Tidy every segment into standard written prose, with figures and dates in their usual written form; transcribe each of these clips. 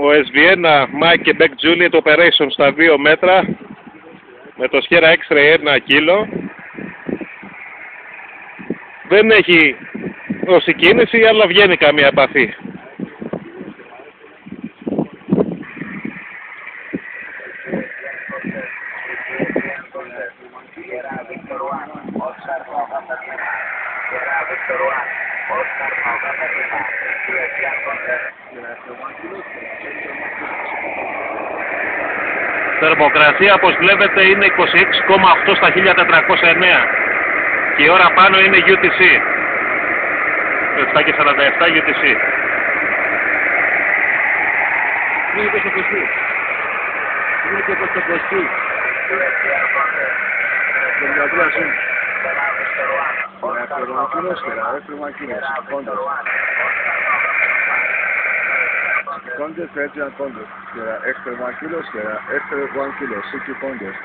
ο SV1 Mike και Beck Juliet Operation στα 2 μέτρα με το σχέρα X-Ray 1 κιλό. Δεν έχει δώσει κίνηση, αλλά βγαίνει καμία επαφή. Θερμοκρασία, όπως βλέπετε, είναι 26,8 στα 1409 και η ώρα πάνω είναι UTC. 7:47 UTC. Είναι και στο κοστί. Είναι και στο κοστί. Condes, extra 1 kilo, extra 1 kilo, 60 condes.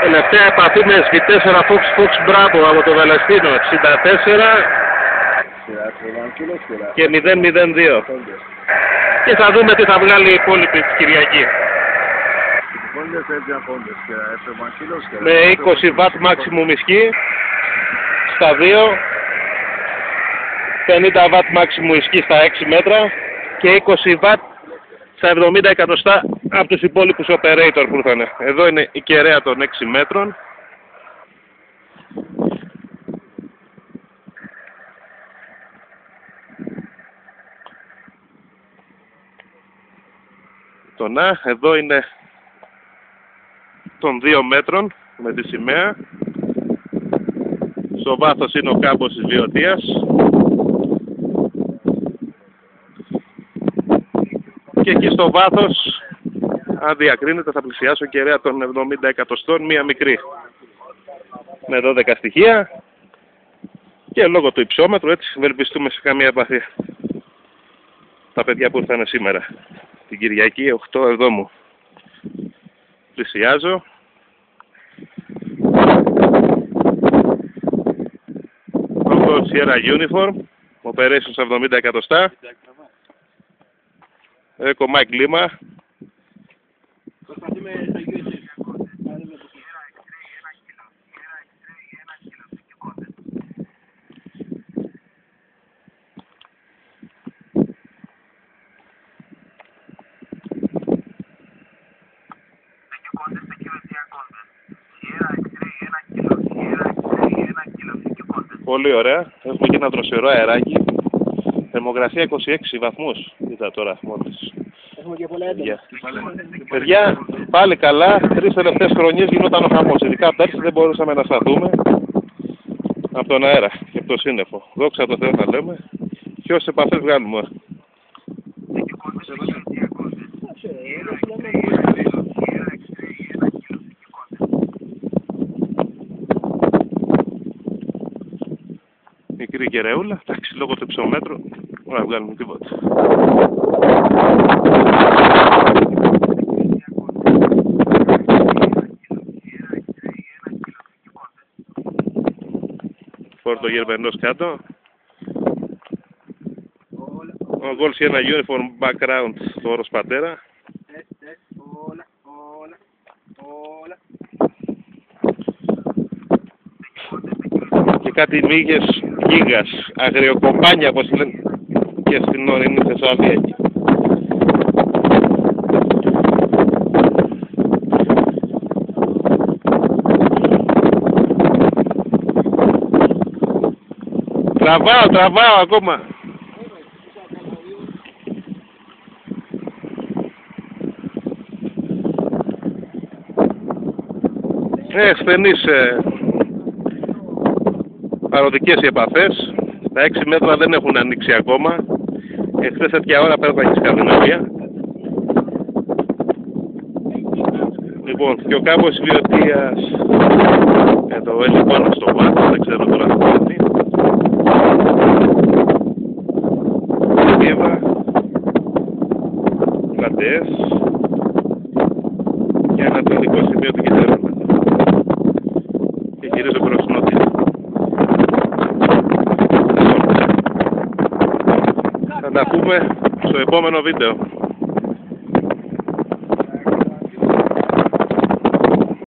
Τελευταία επαφή με SV4 Fox Bravo από το Βελεστίνο, 64 και 002. Και θα δούμε τι θα βγάλει η υπόλοιπη της Κυριακή. Με 20 W maximum ισχύ στα 2, 50 W maximum ισχύ στα 6 μέτρα και 20 W στα 70 εκατοστά από τους υπόλοιπους operator που ήρθανε. Εδώ είναι η κεραία των 6 μέτρων. Εδώ είναι των 2 μέτρων με τη σημαία. Στο βάθος είναι ο κάμπος της Βιωτίας. Και εκεί στο βάθος, αν διακρίνεται, θα πλησιάσω κεραία των 70 εκατοστών, μία μικρή. Με 12 στοιχεία. Και λόγω του υψόμετρου, έτσι, ευελπιστούμε σε καμία επαφή. Τα παιδιά που ήρθαν σήμερα, την Κυριακή, 8 Εβδόμου. Πλησιάζω. Λόγω Sierra Uniform, Operation 70 εκατοστά. Έχω Mike Lima. Πολύ ωραία. Έχουμε και ένα δροσερό αεράκι. Θερμοκρασία 26 βαθμούς. Είδα τώρα μόλις. Έχουμε και πολλά έντονα. Παιδιά, πάλι καλά. 3 τελευταίες χρονιές γινόταν ο χαμός. Ειδικά πέρσι δεν μπορούσαμε να σταθούμε από τον αέρα και από το σύννεφο. Δόξα τω Θεώ να λέμε. Και όσες επαφές βγάλουμε. Μικρή κεραιούλα, εντάξει, λόγω του υψομέτρου δεν θα βγάλουμε τίποτα. Φόρτο γερμανός κάτω. Ο Γκολς ένα uniform background στο όρος πατέρα. Και κάτι μύγες γίγας, αγριοκομπάνια όπως λένε και στην ορεινή Θεσσαλονίκη. Τραβάω ακόμα. Στενείς παροδικές οι επαφές. Τα 6 μέτρα δεν έχουν ανοίξει ακόμα. Εχθές τέτοια ώρα πέρασαν και Σκανδιναβία. Λοιπόν, και ο κάμπος Βιωτίας εδώ είναι πάνω στο βάθος, δεν ξέρω τώρα τι κάνει. Δίβα, πλατείες και ένα τελικό σημείο του κυτέρου. Και γυρίζω προς νότια. Θα τα πούμε στο επόμενο βίντεο.